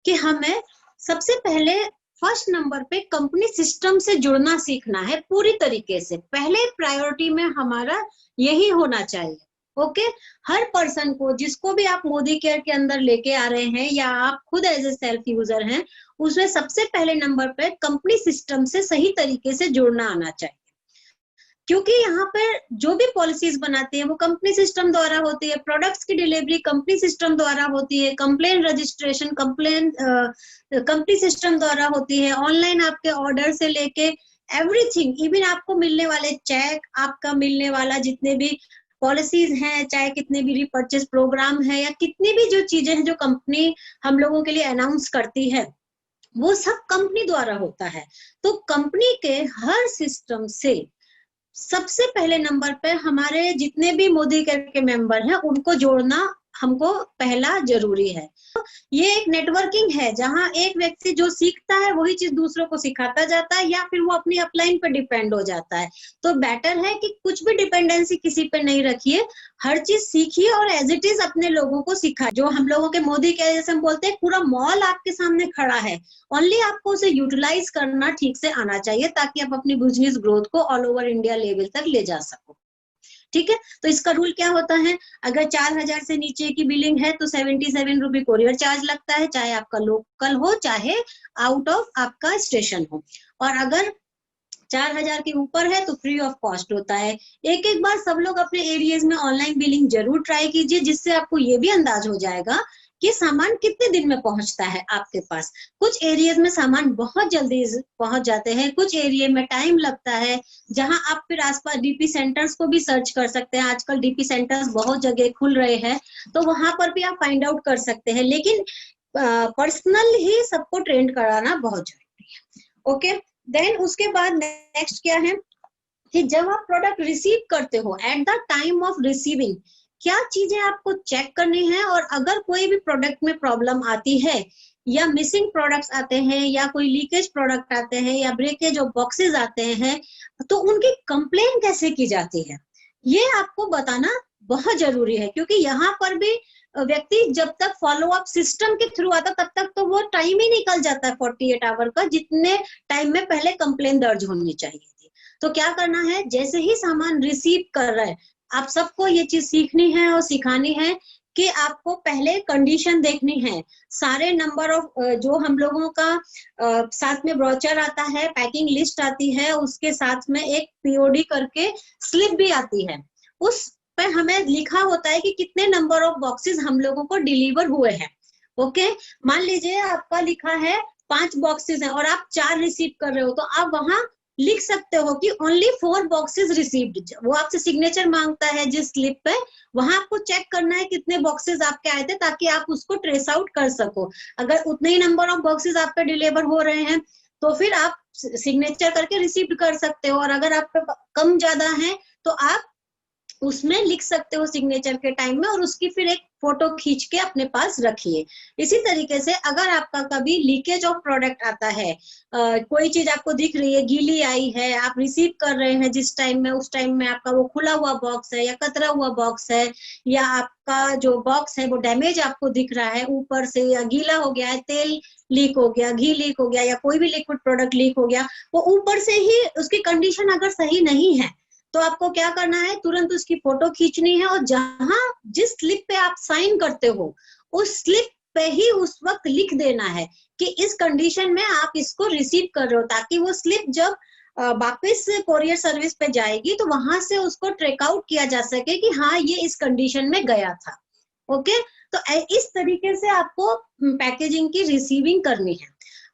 कि हमें सबसे पहले फर्स्ट नंबर पे कंपनी सिस्टम से जुड़ना सीखना है पूरी तरीके से। पहले प्रायोरिटी में हमारा यही होना चाहिए। ओके, हर पर्सन को, जिसको भी आप मोदी केयर के अंदर लेके आ रहे हैं या आप खुद एज ए सेल्फ यूजर हैं, उसमें सबसे पहले नंबर पे कंपनी सिस्टम से सही तरीके से जुड़ना आना चाहिए। क्योंकि यहाँ पर जो भी पॉलिसीज बनाते हैं वो कंपनी सिस्टम द्वारा होती है, प्रोडक्ट्स की डिलीवरी कंपनी सिस्टम द्वारा होती है, कंप्लेन रजिस्ट्रेशन कंपनी सिस्टम द्वारा होती है, ऑनलाइन आपके ऑर्डर से लेके एवरीथिंग, इवन आपको मिलने वाले चेक, आपका मिलने वाला जितने भी पॉलिसीज हैं, चाहे कितने भी रिपर्चेस प्रोग्राम है या कितनी भी जो चीजें हैं जो कंपनी हम लोगों के लिए अनाउंस करती है, वो सब कंपनी द्वारा होता है। तो कंपनी के हर सिस्टम से सबसे पहले नंबर पे हमारे जितने भी मोदी केयर के मेंबर हैं उनको जोड़ना हमको पहला जरूरी है। ये एक नेटवर्किंग है जहां एक व्यक्ति जो सीखता है वही चीज दूसरों को सिखाता जाता है, या फिर वो अपनी अपलाइन पे डिपेंड हो जाता है। तो बेटर है कि कुछ भी डिपेंडेंसी किसी पे नहीं रखिए, हर चीज सीखिए और एज इट इज अपने लोगों को सिखाए। जो हम लोगों के मोदी केयर जैसे हम बोलते हैं, पूरा मॉल आपके सामने खड़ा है, ओनली आपको उसे यूटिलाइज करना ठीक से आना चाहिए ताकि आप अपनी बिजनेस ग्रोथ को ऑल ओवर इंडिया लेवल तक ले जा सको। ठीक है, तो इसका रूल क्या होता है, अगर 4000 से नीचे की बिलिंग है तो 77 रुपी कोरियर चार्ज लगता है, चाहे आपका लोकल हो चाहे आउट ऑफ आपका स्टेशन हो। और अगर 4000 के ऊपर है तो फ्री ऑफ कॉस्ट होता है। एक एक बार सब लोग अपने एरियाज में ऑनलाइन बिलिंग जरूर ट्राई कीजिए, जिससे आपको ये भी अंदाज हो जाएगा कि सामान कितने दिन में पहुंचता है आपके पास। कुछ एरियाज में सामान बहुत जल्दी पहुंच जाते हैं, कुछ एरिया में टाइम लगता है, जहां आप फिर आसपास डीपी सेंटर्स को भी सर्च कर सकते हैं। आजकल डीपी सेंटर्स बहुत जगह खुल रहे हैं, तो वहां पर भी आप फाइंड आउट कर सकते हैं, लेकिन पर्सनल ही सबको ट्रेंड कराना बहुत जरूरी है। ओके, देन उसके बाद नेक्स्ट क्या है कि जब आप प्रोडक्ट रिसीव करते हो, at the time of receiving क्या चीजें आपको चेक करनी है, और अगर कोई भी प्रोडक्ट में प्रॉब्लम आती है या मिसिंग प्रोडक्ट्स आते हैं या कोई लीकेज प्रोडक्ट आते हैं या ब्रेकेज ऑफ बॉक्सेस आते हैं, तो उनकी कंप्लेन कैसे की जाती है ये आपको बताना बहुत जरूरी है। क्योंकि यहाँ पर भी व्यक्ति जब तक फॉलो अप सिस्टम के थ्रू आता तब तक तो वो टाइम ही निकल जाता है 48 आवर का, जितने टाइम में पहले कंप्लेन दर्ज होनी चाहिए थी। तो क्या करना है, जैसे ही सामान रिसीव कर रहे हैं, आप सबको ये चीज सीखनी है और सिखानी है कि आपको पहले कंडीशन देखनी है। सारे नंबर ऑफ जो हम लोगों का साथ में ब्रोचर आता है, पैकिंग लिस्ट आती है, उसके साथ में एक पीओडी करके स्लिप भी आती है, उस पे हमें लिखा होता है कि कितने नंबर ऑफ बॉक्सेस हम लोगों को डिलीवर हुए हैं। ओके, मान लीजिए आपका लिखा है 5 बॉक्सेस हैं और आप 4 रिसीव कर रहे हो, तो आप वहां लिख सकते हो कि ओनली 4 बॉक्सेस रिसीव्ड। वो आपसे सिग्नेचर मांगता है जिस स्लिप पे, वहां आपको चेक करना है कितने बॉक्सेस आपके आए थे, ताकि आप उसको ट्रेस आउट कर सको। अगर उतने ही नंबर ऑफ बॉक्सेस आप पे डिलीवर हो रहे हैं तो फिर आप सिग्नेचर करके रिसीव कर सकते हो, और अगर आप पे कम ज्यादा है तो आप उसमें लिख सकते हो सिग्नेचर के टाइम में, और उसकी फिर एक फोटो खींच के अपने पास रखिए। इसी तरीके से अगर आपका कभी लीकेज ऑफ प्रोडक्ट आता है, कोई चीज आपको दिख रही है गीली आई है, आप रिसीव कर रहे हैं जिस टाइम में, उस टाइम में आपका वो खुला हुआ बॉक्स है या कतरा हुआ बॉक्स है, या आपका जो बॉक्स है वो डैमेज आपको दिख रहा है ऊपर से, या गीला हो गया है, तेल लीक हो गया, घी लीक हो गया, या कोई भी लिक्विड प्रोडक्ट लीक हो गया, वो ऊपर से ही उसकी कंडीशन अगर सही नहीं है तो आपको क्या करना है, तुरंत उसकी फोटो खींचनी है, और जहां जिस स्लिप पे आप साइन करते हो उस स्लिप पे ही उस वक्त लिख देना है कि इस कंडीशन में आप इसको रिसीव कर रहे हो, ताकि वो स्लिप जब वापस कोरियर सर्विस पे जाएगी तो वहां से उसको ट्रेक आउट किया जा सके कि हाँ ये इस कंडीशन में गया था। ओके, तो इस तरीके से आपको पैकेजिंग की रिसीविंग करनी है।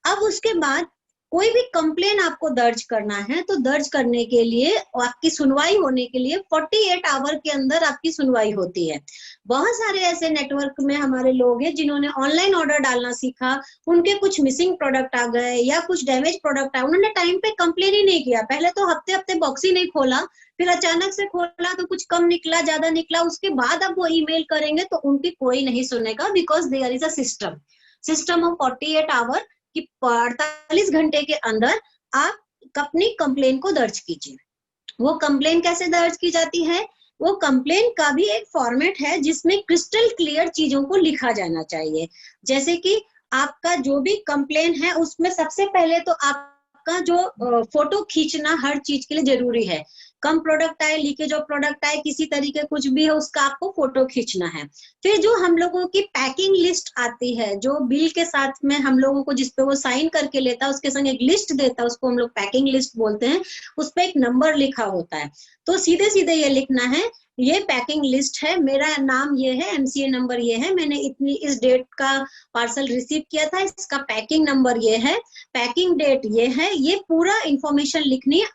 अब उसके बाद कोई भी कंप्लेन आपको दर्ज करना है तो दर्ज करने के लिए आपकी सुनवाई होने के लिए 48 आवर के अंदर आपकी सुनवाई होती है। बहुत सारे ऐसे नेटवर्क में हमारे लोग हैं जिन्होंने ऑनलाइन ऑर्डर डालना सीखा, उनके कुछ मिसिंग प्रोडक्ट आ गए या कुछ डैमेज प्रोडक्ट आए, उन्होंने टाइम पे कंप्लेन ही नहीं किया, पहले तो हफ्ते हफ्ते बॉक्स ही नहीं खोला, फिर अचानक से खोला तो कुछ कम निकला ज्यादा निकला, उसके बाद अब वो ईमेल करेंगे तो उनकी कोई नहीं सुनेगा, because there is a system of 48 hour कि 48 घंटे के अंदर आप अपनी कंप्लेन को दर्ज कीजिए। वो कंप्लेन कैसे दर्ज की जाती है, वो कंप्लेन का भी एक फॉर्मेट है जिसमें क्रिस्टल क्लियर चीजों को लिखा जाना चाहिए। जैसे कि आपका जो भी कंप्लेन है उसमें सबसे पहले तो आपका जो फोटो खींचना हर चीज के लिए जरूरी है। कम प्रोडक्ट आए, लीकेज ऑफ प्रोडक्ट आए, किसी तरीके कुछ भी है, उसका आपको फोटो खींचना है। फिर जो हम लोगों की पैकिंग लिस्ट आती है, जो बिल के साथ में हम लोगों को जिसपे वो साइन करके लेता है, उसके संग एक लिस्ट देता है, उसको हम लोग पैकिंग लिस्ट बोलते हैं। उस पे एक नंबर लिखा होता है, तो सीधे सीधे ये लिखना है, ये पैकिंग लिस्ट है, मेरा नाम ये है, MCA नंबर ये है, मैंने इतनी इस डेट का पार्सल रिसीव किया था, इसका पैकिंग नंबर ये है, पैकिंग डेट ये है, ये पूरा इंफॉर्मेशन लिखनी है।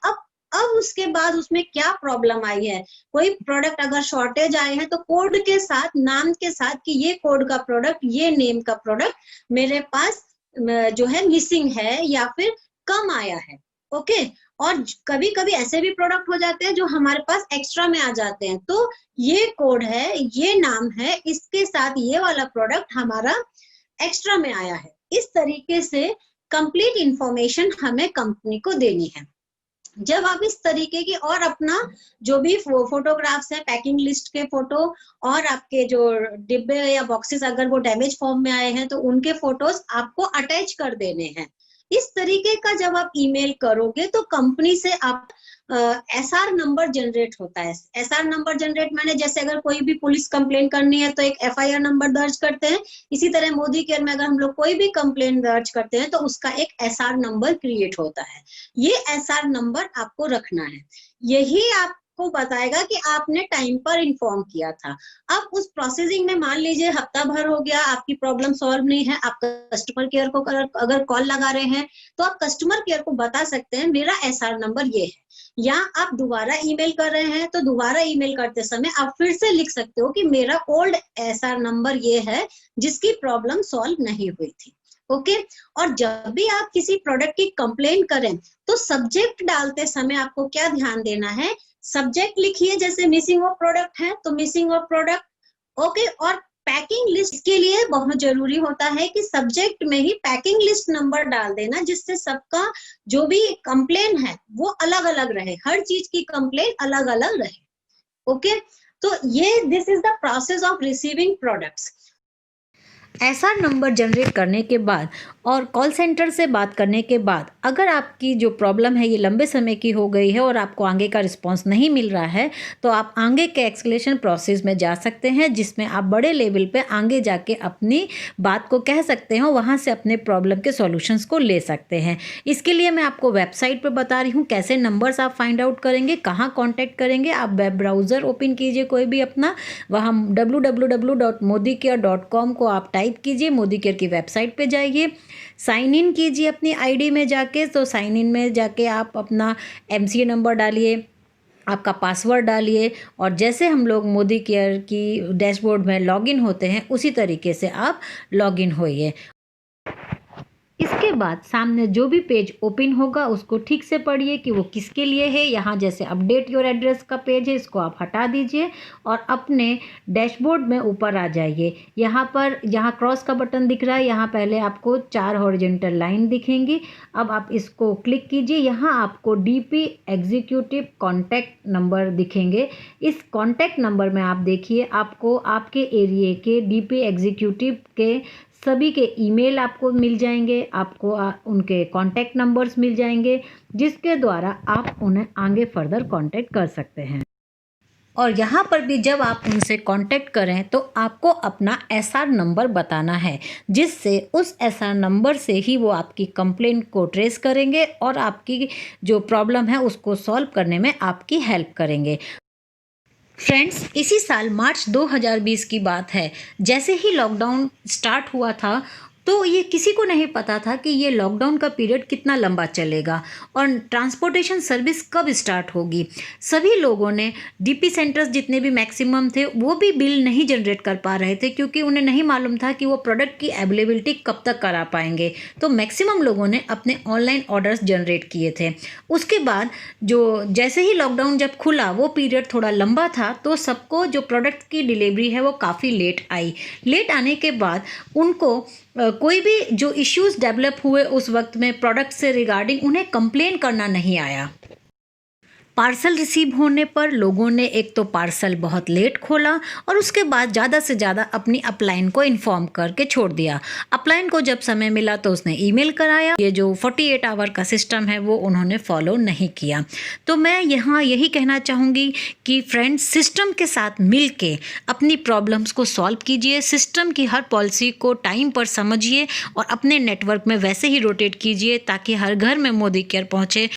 अब उसके बाद उसमें क्या प्रॉब्लम आई है, कोई प्रोडक्ट अगर शॉर्टेज आए हैं तो कोड के साथ, नाम के साथ कि ये कोड का प्रोडक्ट, ये नेम का प्रोडक्ट मेरे पास जो है मिसिंग है या फिर कम आया है। ओके, और कभी कभी ऐसे भी प्रोडक्ट हो जाते हैं जो हमारे पास एक्स्ट्रा में आ जाते हैं, तो ये कोड है, ये नाम है, इसके साथ ये वाला प्रोडक्ट हमारा एक्स्ट्रा में आया है। इस तरीके से कंप्लीट इंफॉर्मेशन हमें कंपनी को देनी है। जब आप इस तरीके की और अपना जो भी फोटोग्राफ्स है, पैकिंग लिस्ट के फोटो और आपके जो डिब्बे या बॉक्सेस अगर वो डैमेज फॉर्म में आए हैं तो उनके फोटोज आपको अटैच कर देने हैं। इस तरीके का जब आप ईमेल करोगे तो कंपनी से आप SR नंबर जनरेट होता है। SR नंबर जनरेट मैंने, जैसे अगर कोई भी पुलिस कंप्लेन करनी है तो एक FIR नंबर दर्ज करते हैं, इसी तरह मोदी केयर में अगर हम लोग कोई भी कंप्लेन दर्ज करते हैं तो उसका एक SR नंबर क्रिएट होता है। ये SR नंबर आपको रखना है, यही आपको बताएगा कि आपने टाइम पर इन्फॉर्म किया था। अब उस प्रोसेसिंग में मान लीजिए हफ्ता भर हो गया, आपकी प्रॉब्लम सॉल्व नहीं है, आप कस्टमर केयर को अगर कॉल लगा रहे हैं तो आप कस्टमर केयर को बता सकते हैं मेरा SR नंबर ये है, या आप दोबारा ईमेल कर रहे हैं तो दोबारा ईमेल करते समय आप फिर से लिख सकते हो कि मेरा ओल्ड SR नंबर ये है जिसकी प्रॉब्लम सॉल्व नहीं हुई थी। ओके, और जब भी आप किसी प्रोडक्ट की कंप्लेन करें तो सब्जेक्ट डालते समय आपको क्या ध्यान देना है, सब्जेक्ट लिखिए, जैसे मिसिंग ऑफ प्रोडक्ट है तो मिसिंग ऑफ प्रोडक्ट। ओके, और पैकिंग लिस्ट के लिए बहुत जरूरी होता है कि सब्जेक्ट में ही पैकिंग लिस्ट नंबर डाल देना, जिससे सबका जो भी कंप्लेन है वो अलग अलग रहे, हर चीज की कंप्लेन अलग अलग रहे। ओके, तो ये this is the process of receiving products. SR number generate करने के बाद और कॉल सेंटर से बात करने के बाद अगर आपकी जो प्रॉब्लम है ये लंबे समय की हो गई है और आपको आगे का रिस्पांस नहीं मिल रहा है, तो आप आगे के एस्केलेशन प्रोसेस में जा सकते हैं, जिसमें आप बड़े लेवल पे आगे जाके अपनी बात को कह सकते हैं, वहाँ से अपने प्रॉब्लम के सॉल्यूशंस को ले सकते हैं। इसके लिए मैं आपको वेबसाइट पर बता रही हूँ कैसे नंबर्स आप फाइंड आउट करेंगे, कहाँ कॉन्टैक्ट करेंगे। आप वेब ब्राउज़र ओपन कीजिए कोई भी अपना, वहाँ www.modicare.com को आप टाइप कीजिए, मोदी केयर की वेबसाइट पे जाइए, साइन इन कीजिए अपनी आईडी में जाके। तो साइन इन में जाके आप अपना MCA नंबर डालिए, आपका पासवर्ड डालिए, और जैसे हम लोग मोदी केयर की डैशबोर्ड में लॉगिन होते हैं उसी तरीके से आप लॉगिन होइए। इसके बाद सामने जो भी पेज ओपन होगा उसको ठीक से पढ़िए कि वो किसके लिए है। यहाँ जैसे अपडेट योर एड्रेस का पेज है, इसको आप हटा दीजिए और अपने डैशबोर्ड में ऊपर आ जाइए। यहाँ क्रॉस का बटन दिख रहा है, यहाँ पहले आपको 4 हॉरिजॉन्टल लाइन दिखेंगी। अब आप इसको क्लिक कीजिए, यहाँ आपको DP एग्जीक्यूटिव कॉन्टैक्ट नंबर दिखेंगे। इस कॉन्टैक्ट नंबर में आप देखिए, आपको आपके एरिए के DP एग्जीक्यूटिव के सभी के ईमेल आपको मिल जाएंगे, आपको उनके कॉन्टैक्ट नंबर्स मिल जाएंगे, जिसके द्वारा आप उन्हें आगे फर्दर कॉन्टैक्ट कर सकते हैं। और यहाँ पर भी जब आप उनसे कांटेक्ट करें तो आपको अपना SR नंबर बताना है, जिससे उस SR नंबर से ही वो आपकी कंप्लेंट को ट्रेस करेंगे और आपकी जो प्रॉब्लम है उसको सॉल्व करने में आपकी हेल्प करेंगे। फ्रेंड्स, इसी साल मार्च 2020 की बात है, जैसे ही लॉकडाउन स्टार्ट हुआ था तो ये किसी को नहीं पता था कि ये लॉकडाउन का पीरियड कितना लंबा चलेगा और ट्रांसपोर्टेशन सर्विस कब स्टार्ट होगी। सभी लोगों ने DP सेंटर्स जितने भी मैक्सिमम थे वो भी बिल नहीं जनरेट कर पा रहे थे, क्योंकि उन्हें नहीं मालूम था कि वो प्रोडक्ट की अवेलेबिलिटी कब तक करा पाएंगे। तो मैक्सिमम लोगों ने अपने ऑनलाइन ऑर्डर्स जनरेट किए थे। उसके बाद जैसे ही लॉकडाउन जब खुला वो पीरियड थोड़ा लंबा था, तो सबको जो प्रोडक्ट की डिलीवरी है वो काफ़ी लेट आई। लेट आने के बाद उनको कोई भी जो इश्यूज डेवलप हुए उस वक्त में प्रोडक्ट से रिगार्डिंग, उन्हें कंप्लेन करना नहीं आया। पार्सल रिसीव होने पर लोगों ने एक तो पार्सल बहुत लेट खोला और उसके बाद ज़्यादा से ज़्यादा अपनी अपलाइन को इन्फॉर्म करके छोड़ दिया। अपलाइन को जब समय मिला तो उसने ईमेल कराया। ये जो 48 आवर का सिस्टम है वो उन्होंने फॉलो नहीं किया। तो मैं यहाँ यही कहना चाहूँगी कि फ्रेंड्स, सिस्टम के साथ मिल के अपनी प्रॉब्लम्स को सॉल्व कीजिए, सिस्टम की हर पॉलिसी को टाइम पर समझिए और अपने नेटवर्क में वैसे ही रोटेट कीजिए ताकि हर घर में मोदी केयर पहुँचे।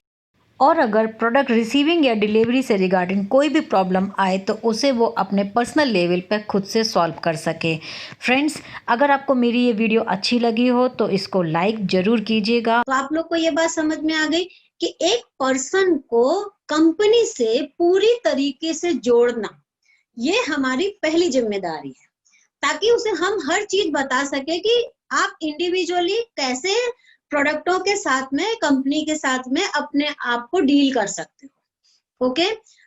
और अगर प्रोडक्ट रिसीविंग या डिलीवरी से रिगार्डिंग कोई भी प्रॉब्लम आए तो उसे वो अपने पर्सनल लेवल पे खुद से सॉल्व कर सके। फ्रेंड्स, अगर आपको मेरी ये वीडियो अच्छी लगी हो तो इसको लाइक ज़रूर कीजिएगा। तो आप लोग को ये बात समझ में आ गई कि एक पर्सन को कंपनी से पूरी तरीके से जोड़ना, ये हमारी पहली जिम्मेदारी है, ताकि उसे हम हर चीज बता सके कि आप इंडिविजुअली कैसे प्रोडक्टों के साथ में, कंपनी के साथ में अपने आप को डील कर सकते हो। ओके,